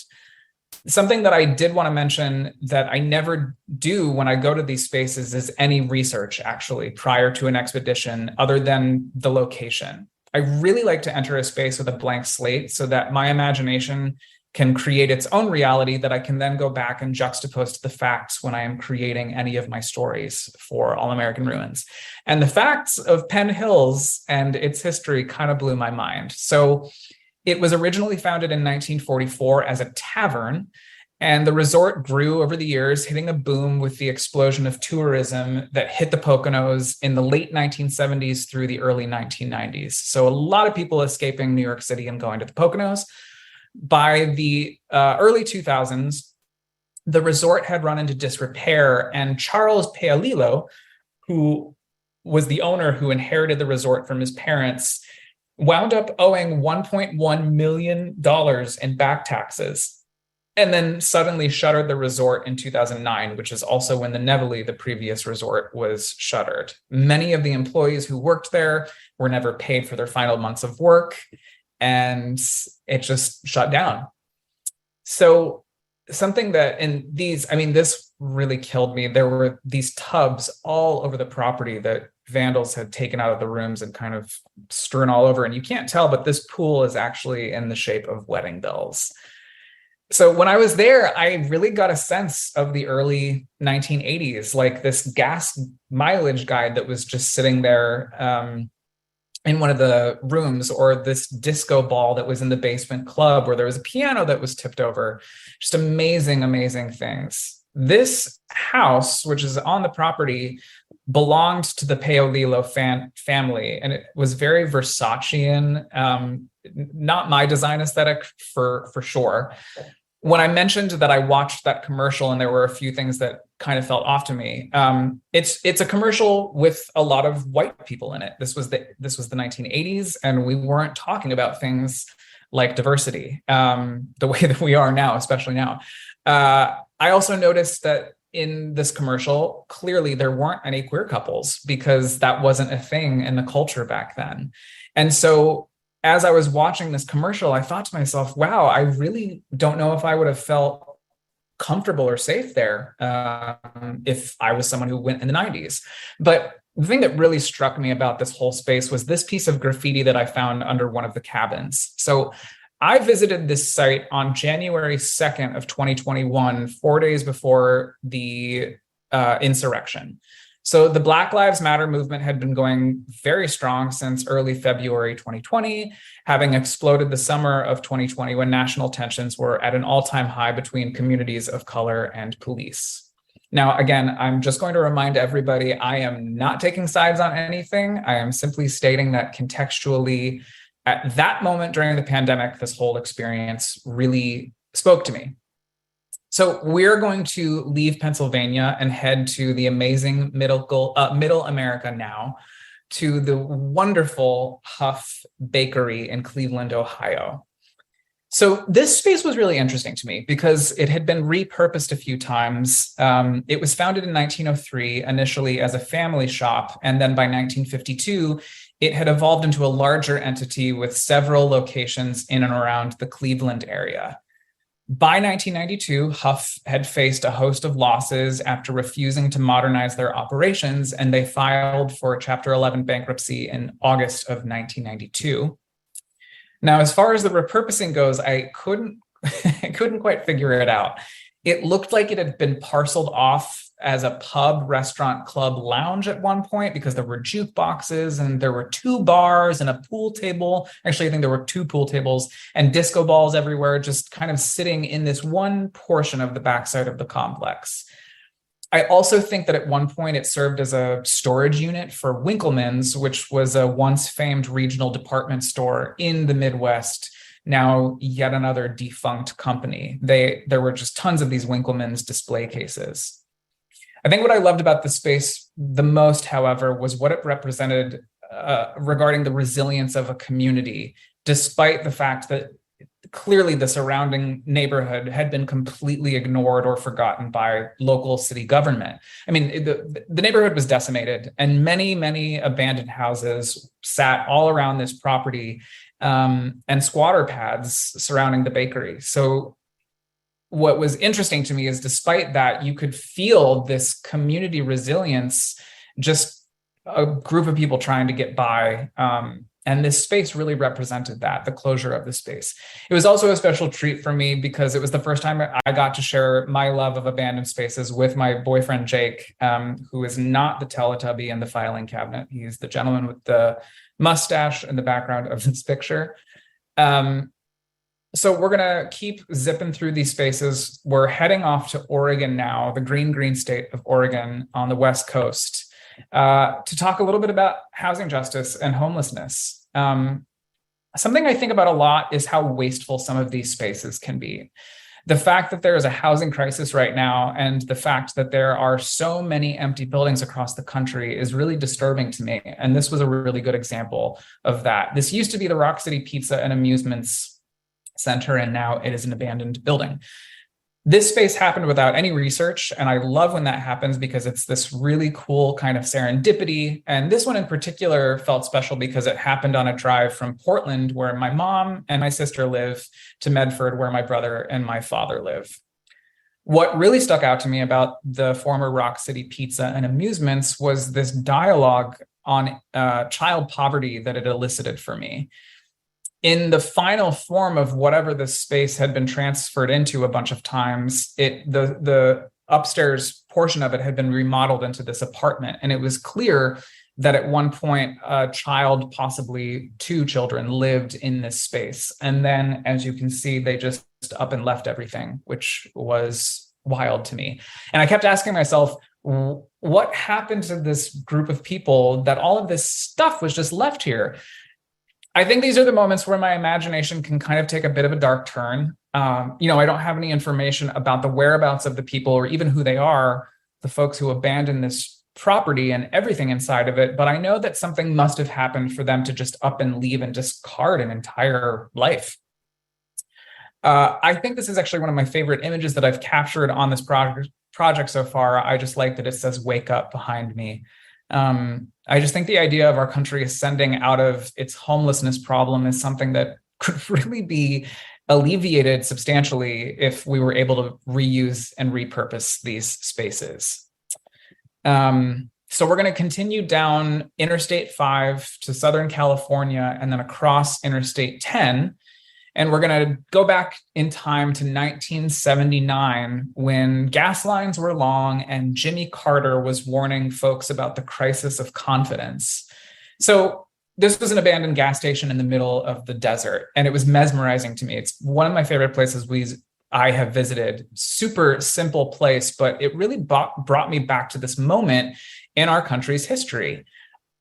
Something that I did want to mention that I never do when I go to these spaces is any research, actually, prior to an expedition other than the location. I really like to enter a space with a blank slate so that my imagination can create its own reality that I can then go back and juxtapose to the facts when I am creating any of my stories for All American Ruins. And the facts of Penn Hills and its history kind of blew my mind. So it was originally founded in 1944 as a tavern, and the resort grew over the years, hitting a boom with the explosion of tourism that hit the Poconos in the late 1970s through the early 1990s. So a lot of people escaping New York City and going to the Poconos. By the early 2000s, the resort had run into disrepair, and Charles Paolillo, who was the owner who inherited the resort from his parents, wound up owing $1.1 million in back taxes, and then suddenly shuttered the resort in 2009, which is also when the Nevele, the previous resort, was shuttered. Many of the employees who worked there were never paid for their final months of work, and it just shut down. So something that this really killed me. There were these tubs all over the property that vandals had taken out of the rooms and kind of strewn all over. And you can't tell, but this pool is actually in the shape of wedding bells. So when I was there, I really got a sense of the early 1980s, like this gas mileage guide that was just sitting there in one of the rooms, or this disco ball that was in the basement club where there was a piano that was tipped over. Just amazing, amazing things. This house, which is on the property, belonged to the Paolillo family, and it was very Versacean, not my design aesthetic for sure. When I mentioned that I watched that commercial and there were a few things that kind of felt off to me, it's a commercial with a lot of white people in it. This was the 1980s, and we weren't talking about things like diversity the way that we are now, especially now. I also noticed that in this commercial, clearly there weren't any queer couples because that wasn't a thing in the culture back then. And so as I was watching this commercial, I thought to myself, wow, I really don't know if I would have felt comfortable or safe there if I was someone who went in the 90s. But the thing that really struck me about this whole space was this piece of graffiti that I found under one of the cabins. So I visited this site on January 2nd of 2021, 4 days before the insurrection. So the Black Lives Matter movement had been going very strong since early February 2020, having exploded the summer of 2020 when national tensions were at an all-time high between communities of color and police. Now, again, I'm just going to remind everybody, I am not taking sides on anything. I am simply stating that contextually, at that moment during the pandemic, this whole experience really spoke to me. So we're going to leave Pennsylvania and head to the amazing Middle America now, to the wonderful Huff Bakery in Cleveland, Ohio. So this space was really interesting to me because it had been repurposed a few times. It was founded in 1903, initially as a family shop, and then by 1952, it had evolved into a larger entity with several locations in and around the Cleveland area. By 1992, Huff had faced a host of losses after refusing to modernize their operations, and they filed for Chapter 11 bankruptcy in August of 1992. Now, as far as the repurposing goes, I couldn't quite figure it out. It looked like it had been parceled off as a pub, restaurant, club, lounge at one point because there were jukeboxes and there were 2 bars and a pool table. Actually, I think there were 2 pool tables and disco balls everywhere, just kind of sitting in this one portion of the backside of the complex. I also think that at one point it served as a storage unit for Winkleman's, which was a once famed regional department store in the Midwest, now yet another defunct company. There were just tons of these Winkleman's display cases. I think what I loved about the space the most, however, was what it represented regarding the resilience of a community, despite the fact that clearly the surrounding neighborhood had been completely ignored or forgotten by local city government. I mean, the neighborhood was decimated and many, many abandoned houses sat all around this property and squatter paths surrounding the bakery. So what was interesting to me is despite that, you could feel this community resilience, just a group of people trying to get by. And this space really represented that, the closure of the space. It was also a special treat for me because it was the first time I got to share my love of abandoned spaces with my boyfriend, Jake, who is not the Teletubby in the filing cabinet. He's the gentleman with the mustache in the background of this picture. So we're going to keep zipping through these spaces. We're heading off to Oregon now, the green state of Oregon on the West Coast, to talk a little bit about housing justice and homelessness. Something I think about a lot is how wasteful some of these spaces can be. The fact that there is a housing crisis right now and the fact that there are so many empty buildings across the country is really disturbing to me. And this was a really good example of that. This used to be the Rock City Pizza and Amusements Center, and now it is an abandoned building. This space happened without any research, and I love when that happens because it's this really cool kind of serendipity. And this one in particular felt special because it happened on a drive from Portland, where my mom and my sister live, to Medford, where my brother and my father live. What really stuck out to me about the former Rock City Pizza and Amusements was this dialogue on child poverty that it elicited for me. In the final form of whatever this space had been transferred into a bunch of times, the upstairs portion of it had been remodeled into this apartment. And it was clear that at one point, a child, possibly 2 children, lived in this space. And then, as you can see, they just up and left everything, which was wild to me. And I kept asking myself, what happened to this group of people that all of this stuff was just left here? I think these are the moments where my imagination can kind of take a bit of a dark turn. I don't have any information about the whereabouts of the people or even who they are, the folks who abandoned this property and everything inside of it. But I know that something must have happened for them to just up and leave and discard an entire life. I think this is actually one of my favorite images that I've captured on this project so far, I just like that it says "Wake Up" behind me. I just think the idea of our country ascending out of its homelessness problem is something that could really be alleviated substantially if we were able to reuse and repurpose these spaces. So we're going to continue down Interstate 5 to Southern California and then across Interstate 10. And we're going to go back in time to 1979 when gas lines were long and Jimmy Carter was warning folks about the crisis of confidence. So this was an abandoned gas station in the middle of the desert, and it was mesmerizing to me. It's one of my favorite places I have visited. Super simple place, but it really brought me back to this moment in our country's history.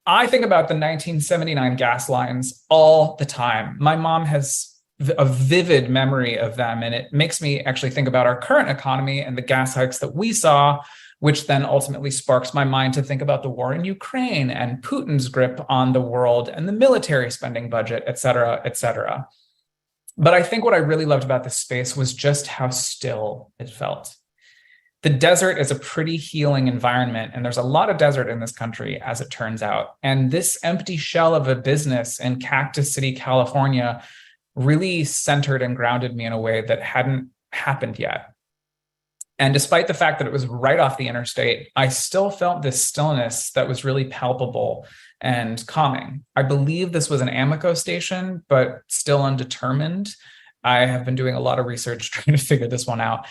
I think about the 1979 gas lines all the time. My mom has a vivid memory of them, and it makes me actually think about our current economy and the gas hikes that we saw, which then ultimately sparks my mind to think about the war in Ukraine and Putin's grip on the world and the military spending budget, et cetera, et cetera. But I think what I really loved about this space was just how still it felt. The desert is a pretty healing environment, and there's a lot of desert in this country, as it turns out. And this empty shell of a business in Cactus City, California, really centered and grounded me in a way that hadn't happened yet. And despite the fact that it was right off the interstate, I still felt this stillness that was really palpable and calming. I believe this was an Amoco station, but still undetermined. I have been doing a lot of research trying to figure this one out.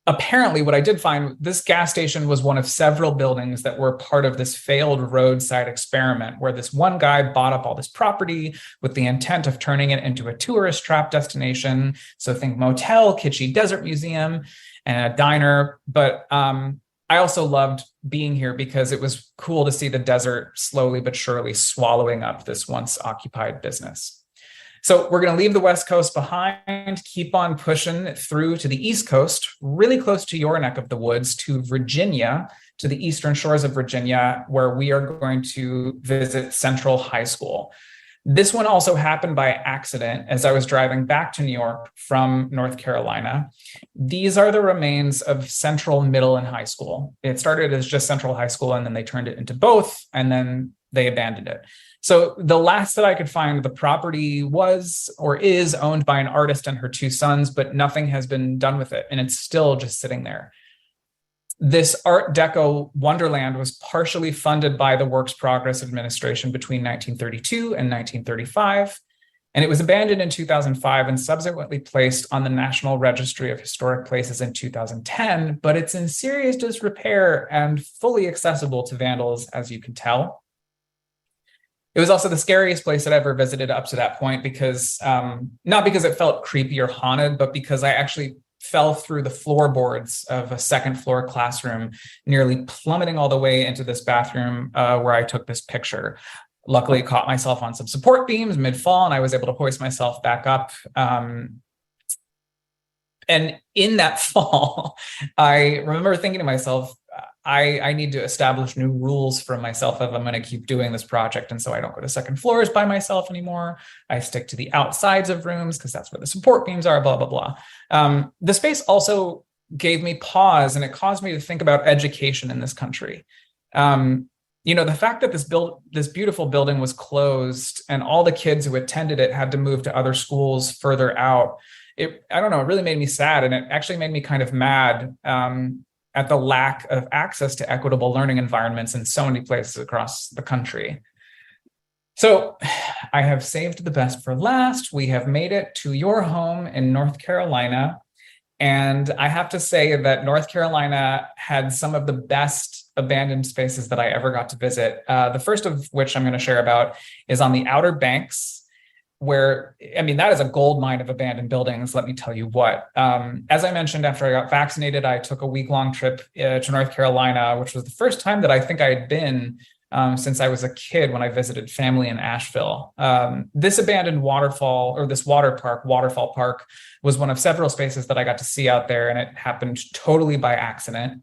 Apparently, what I did find, this gas station was one of several buildings that were part of this failed roadside experiment where this one guy bought up all this property with the intent of turning it into a tourist trap destination. So think motel, kitschy desert museum, and a diner. But I also loved being here because it was cool to see the desert slowly but surely swallowing up this once occupied business. So we're going to leave the West Coast behind, keep on pushing through to the East Coast, really close to your neck of the woods, to Virginia, to the eastern shores of Virginia, where we are going to visit Central High School. This one also happened by accident as I was driving back to New York from North Carolina. These are the remains of Central Middle and High School. It started as just Central High School, and then they turned it into both, and then they abandoned it. So the last that I could find, the property was or is owned by an artist and her two sons, but nothing has been done with it, and it's still just sitting there. This Art Deco wonderland was partially funded by the Works Progress Administration between 1932 and 1935, and it was abandoned in 2005 and subsequently placed on the National Registry of Historic Places in 2010, but it's in serious disrepair and fully accessible to vandals, as you can tell. It was also the scariest place that I ever visited up to that point because, not because it felt creepy or haunted, but because I actually fell through the floorboards of a second floor classroom, nearly plummeting all the way into this bathroom where I took this picture. Luckily, caught myself on some support beams mid-fall, and I was able to hoist myself back up. And in that fall, I remember thinking to myself, I need to establish new rules for myself if I'm going to keep doing this project. And so I don't go to second floors by myself anymore. I stick to the outsides of rooms because that's where the support beams are, blah, blah, blah. The space also gave me pause, and it caused me to think about education in this country. The fact that this beautiful building was closed and all the kids who attended it had to move to other schools further out, it really made me sad. And it actually made me kind of mad at the lack of access to equitable learning environments in so many places across the country. So I have saved the best for last. We have made it to your home in North Carolina. And I have to say that North Carolina had some of the best abandoned spaces that I ever got to visit. The first of which I'm going to share about is on the Outer Banks, where, that is a gold mine of abandoned buildings, let me tell you what. As I mentioned, after I got vaccinated, I took a week-long trip to North Carolina, which was the first time that I think I had been since I was a kid when I visited family in Asheville. This abandoned waterfall, or this Waterfall Park, was one of several spaces that I got to see out there, and it happened totally by accident.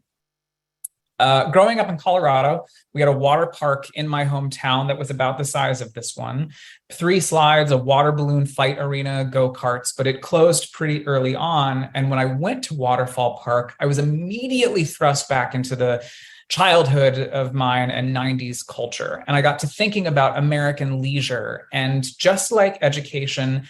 Growing up in Colorado, we had a water park in my hometown that was about the size of this one. 3 slides, a water balloon fight arena, go-karts, but it closed pretty early on. And when I went to Waterfall Park, I was immediately thrust back into the childhood of mine and 90s culture. And I got to thinking about American leisure. And just like education,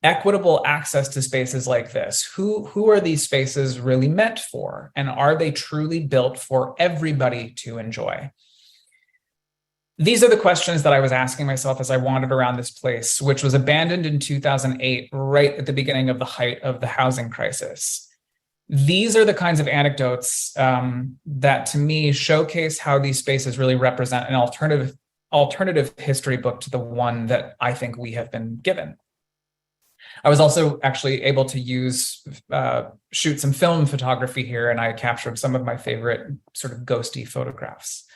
equitable access to spaces like this. Who are these spaces really meant for? And are they truly built for everybody to enjoy? These are the questions that I was asking myself as I wandered around this place, which was abandoned in 2008, right at the beginning of the height of the housing crisis. These are the kinds of anecdotes that to me showcase how these spaces really represent an alternative history book to the one that I think we have been given. I was also actually able to shoot some film photography here, and I captured some of my favorite sort of ghosty photographs.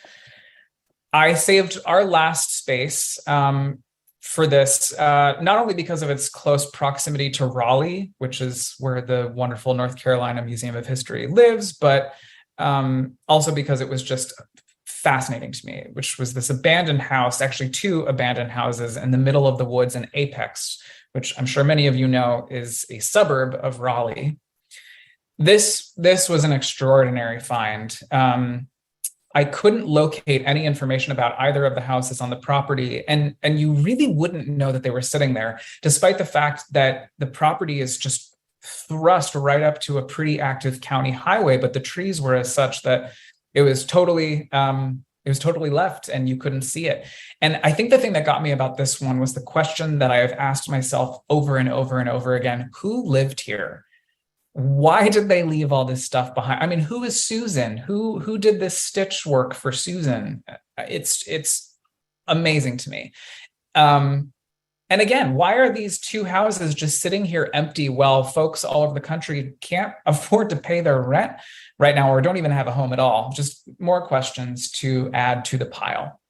I saved our last space for this, not only because of its close proximity to Raleigh, which is where the wonderful North Carolina Museum of History lives, but also because it was just fascinating to me, which was this abandoned house, actually 2 abandoned houses in the middle of the woods in Apex, which I'm sure many of you know is a suburb of Raleigh. This was an extraordinary find. I couldn't locate any information about either of the houses on the property, and you really wouldn't know that they were sitting there, despite the fact that the property is just thrust right up to a pretty active county highway, but the trees were as such that it was totally left and you couldn't see it. And I think the thing that got me about this one was the question that I have asked myself over and over and over again: who lived here? Why did they leave all this stuff behind? I mean, who is Susan? Who did this stitch work for Susan? It's amazing to me. And again, why are these 2 houses just sitting here empty while folks all over the country can't afford to pay their rent right now, or don't even have a home at all? Just more questions to add to the pile.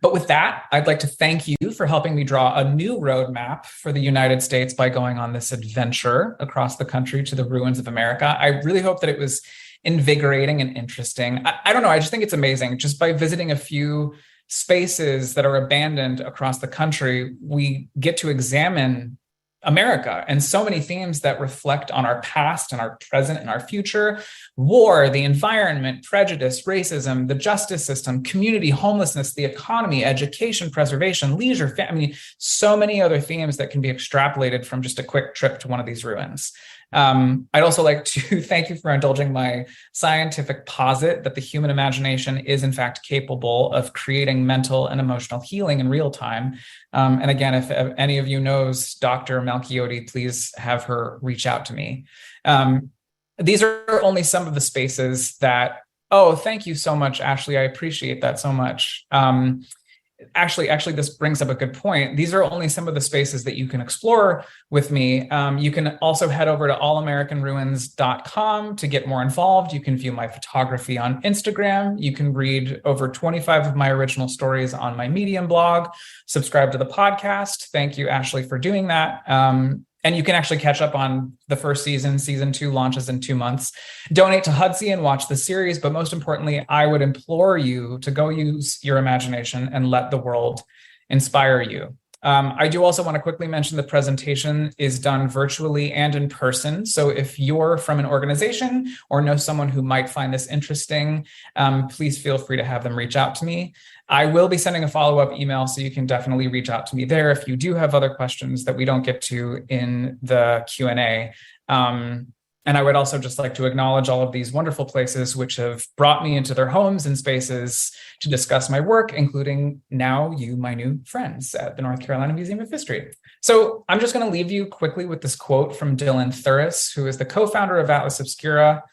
But with that, I'd like to thank you for helping me draw a new roadmap for the United States by going on this adventure across the country to the ruins of America. I really hope that it was invigorating and interesting. I don't know, I just think it's amazing. Just by visiting a few spaces that are abandoned across the country, we get to examine America and so many themes that reflect on our past and our present and our future: war, the environment, prejudice, racism, the justice system, community, homelessness, the economy, education, preservation, leisure, I mean, so many other themes that can be extrapolated from just a quick trip to one of these ruins. I'd also like to thank you for indulging my scientific posit that the human imagination is in fact capable of creating mental and emotional healing in real time. And again, if any of you knows Dr. Malchiodi, please have her reach out to me. These are only some of the spaces that, oh, thank you so much, Ashley. I appreciate that so much. Actually, this brings up a good point. These are only some of the spaces that you can explore with me. You can also head over to allamericanruins.com to get more involved. You can view my photography on Instagram. You can read over 25 of my original stories on my Medium blog. Subscribe to the podcast. Thank you, Ashley, for doing that. And you can actually catch up on the first season. Season 2 launches in 2 months. Donate to Hudsy and watch the series. But most importantly, I would implore you to go use your imagination and let the world inspire you. I do also want to quickly mention the presentation is done virtually and in person. So if you're from an organization or know someone who might find this interesting, please feel free to have them reach out to me. I will be sending a follow-up email, so you can definitely reach out to me there if you do have other questions that we don't get to in the Q&A. And I would also just like to acknowledge all of these wonderful places which have brought me into their homes and spaces to discuss my work, including now you, my new friends at the North Carolina Museum of History. So I'm just going to leave you quickly with this quote from Dylan Thuris, who is the co-founder of Atlas Obscura.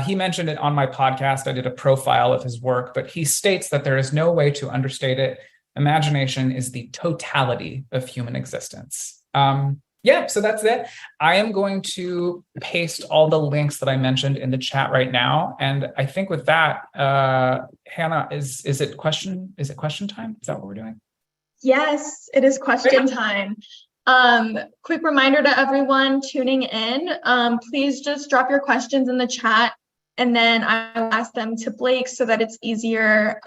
He mentioned it on my podcast. I did a profile of his work, but he states that there is no way to understate it. Imagination is the totality of human existence. So that's it. I am going to paste all the links that I mentioned in the chat right now. And I think with that, Hannah, is it question time? Is that what we're doing? Yes, it is question time. Quick reminder to everyone tuning in, please just drop your questions in the chat And then I will ask them to Blake so that it's easier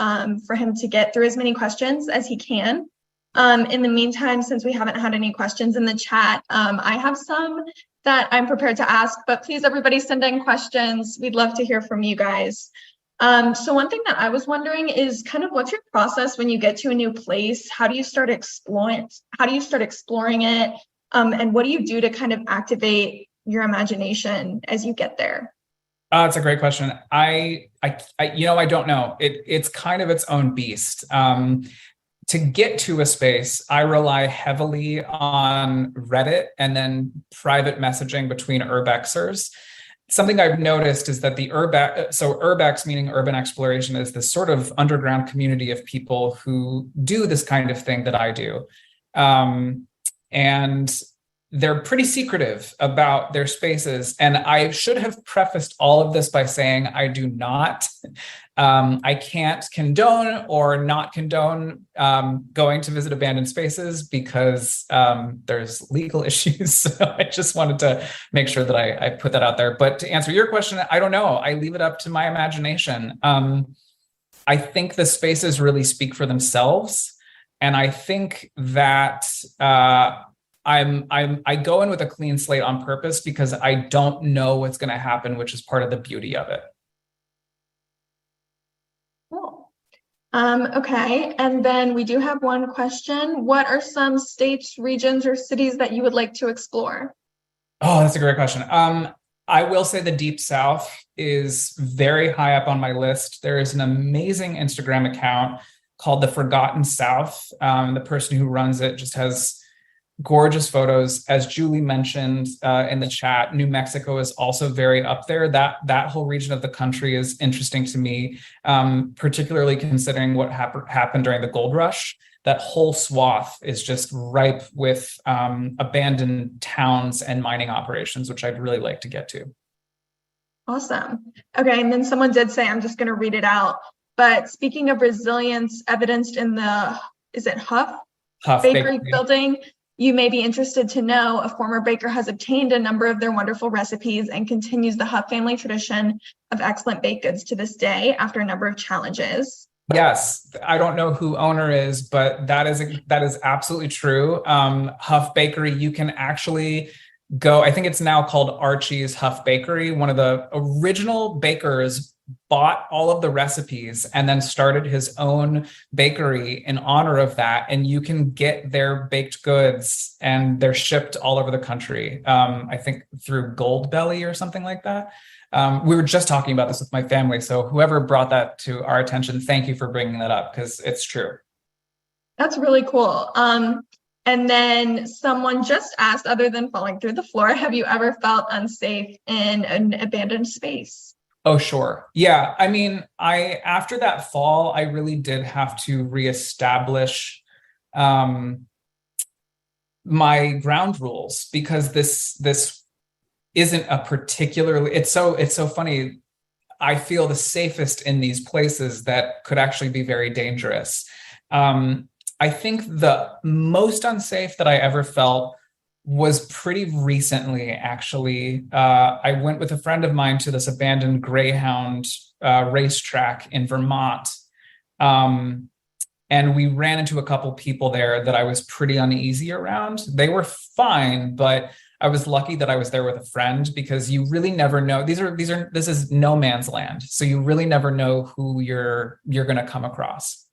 for him to get through as many questions as he can. In the meantime, since we haven't had any questions in the chat, I have some that I'm prepared to ask, but please everybody send in questions. We'd love to hear from you guys. So one thing that I was wondering is kind of what's your process when you get to a new place? How do you start exploring it? And what do you do to kind of activate your imagination as you get there? It's a great question. I don't know. It's kind of its own beast. To get to a space, I rely heavily on Reddit and then private messaging between urbexers. Something I've noticed is that the urbex, meaning urban exploration, is this sort of underground community of people who do this kind of thing that I do. And they're pretty secretive about their spaces. And I should have prefaced all of this by saying I do not. I can't condone or not condone going to visit abandoned spaces because there's legal issues. So I just wanted to make sure that I put that out there. But to answer your question, I don't know. I leave it up to my imagination. I think the spaces really speak for themselves. And I think that I go in with a clean slate on purpose because I don't know what's going to happen, which is part of the beauty of it. Cool. Okay, and then we do have one question. What are some states, regions, or cities that you would like to explore? Oh, that's a great question. I will say the Deep South is very high up on my list. There is an amazing Instagram account called The Forgotten South. The person who runs it just has gorgeous photos. As Julie mentioned in the chat, New Mexico is also very up there. That whole region of the country is interesting to me, particularly considering what happened during the gold rush. That whole swath is just ripe with abandoned towns and mining operations, which I'd really like to get to. Awesome. Okay, and then someone did say, I'm just going to read it out, but speaking of resilience evidenced in the, is it Huff Bakery building, you may be interested to know a former baker has obtained a number of their wonderful recipes and continues the Huff family tradition of excellent baked goods to this day after a number of challenges. Yes, I don't know who owner is, but that is absolutely true. Huff Bakery, you can actually go, I think it's now called Archie's Huff Bakery. One of the original bakers bought all of the recipes and then started his own bakery in honor of that. And you can get their baked goods and they're shipped all over the country. I think through Goldbelly or something like that. We were just talking about this with my family. So whoever brought that to our attention, thank you for bringing that up because it's true. That's really cool. And then someone just asked, other than falling through the floor, have you ever felt unsafe in an abandoned space? Oh, sure. Yeah. I mean, after that fall, I really did have to reestablish my ground rules because this isn't a particularly, it's so funny. I feel the safest in these places that could actually be very dangerous. I think the most unsafe that I ever felt was pretty recently, actually. I went with a friend of mine to this abandoned Greyhound racetrack in Vermont. And we ran into a couple people there that I was pretty uneasy around. They were fine, but I was lucky that I was there with a friend because you really never know. This is no man's land. So you really never know who you're going to come across.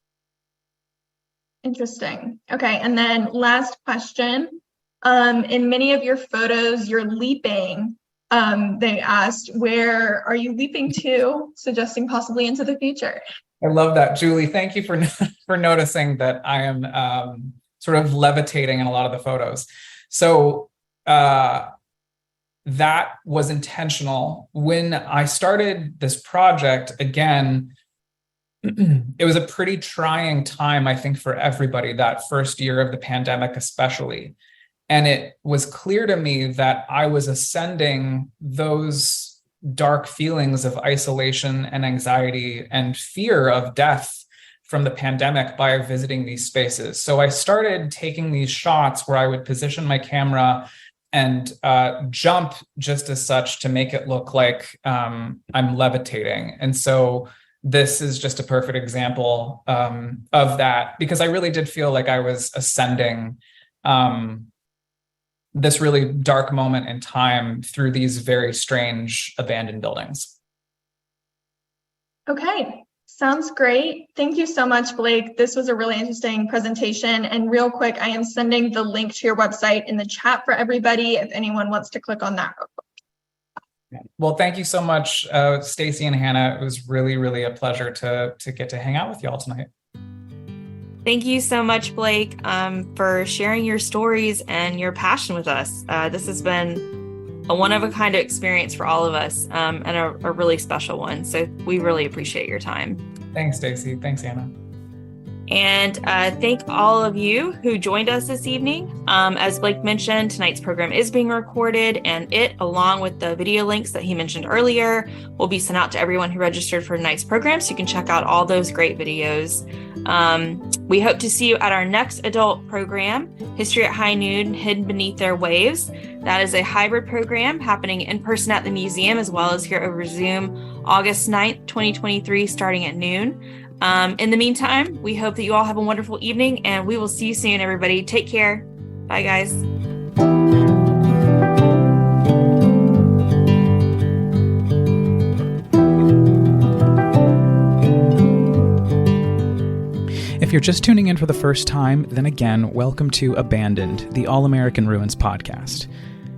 Interesting. Okay. And then last question. In many of your photos, you're leaping. They asked, where are you leaping to? Suggesting possibly into the future. I love that, Julie. Thank you for noticing that I am sort of levitating in a lot of the photos. So that was intentional. When I started this project, again, it was a pretty trying time, I think, for everybody, that first year of the pandemic, especially. And it was clear to me that I was ascending those dark feelings of isolation and anxiety and fear of death from the pandemic by visiting these spaces. So I started taking these shots where I would position my camera jump just as such to make it look like I'm levitating. And so this is just a perfect example of that, because I really did feel like I was ascending this really dark moment in time through these very strange abandoned buildings. Okay, sounds great. Thank you so much, Blake. This was a really interesting presentation. And real quick, I am sending the link to your website in the chat for everybody if anyone wants to click on that real quick. Well, thank you so much, Stacy and Hannah. It was really, really a pleasure to get to hang out with y'all tonight. Thank you so much, Blake, for sharing your stories and your passion with us. This has been a one-of-a-kind experience for all of us, and a really special one. So we really appreciate your time. Thanks, Stacy. Thanks, Hannah. And thank all of you who joined us this evening. As Blake mentioned, tonight's program is being recorded, and it, along with the video links that he mentioned earlier, will be sent out to everyone who registered for tonight's program, so you can check out all those great videos. We hope to see you at our next adult program, History at High Noon, Hidden Beneath Their Waves. That is a hybrid program happening in person at the museum, as well as here over Zoom, August 9th, 2023, starting at noon. In the meantime, we hope that you all have a wonderful evening, and we will see you soon, everybody. Take care. Bye, guys. If you're just tuning in for the first time, then again, welcome to Abandoned, the All-American Ruins podcast.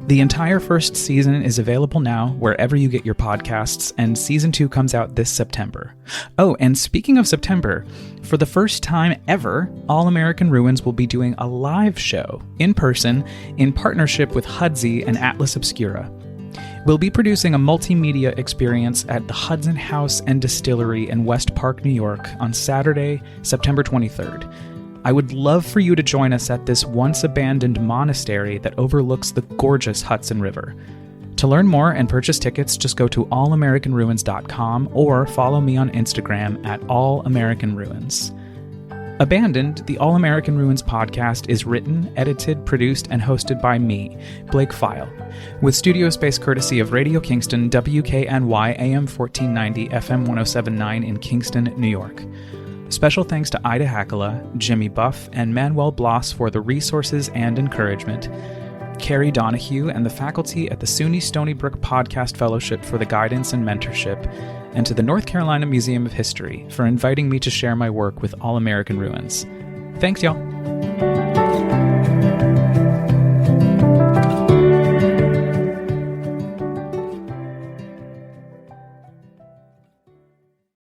The entire first season is available now wherever you get your podcasts, and season 2 comes out this September. Oh, and speaking of September, for the first time ever, All American Ruins will be doing a live show in person in partnership with Hudsey and Atlas Obscura. We'll be producing a multimedia experience at the Hudson House and Distillery in West Park, New York on Saturday, September 23rd. I would love for you to join us at this once-abandoned monastery that overlooks the gorgeous Hudson River. To learn more and purchase tickets, just go to allamericanruins.com or follow me on Instagram at allamericanruins. Abandoned, the All American Ruins podcast is written, edited, produced, and hosted by me, Blake File, with studio space courtesy of Radio Kingston, WKNY AM 1490, FM 1079 in Kingston, New York. Special thanks to Ida Hakala, Jimmy Buff, and Manuel Blas for the resources and encouragement, Carrie Donahue and the faculty at the SUNY Stony Brook Podcast Fellowship for the guidance and mentorship, and to the North Carolina Museum of History for inviting me to share my work with All American Ruins. Thanks, y'all.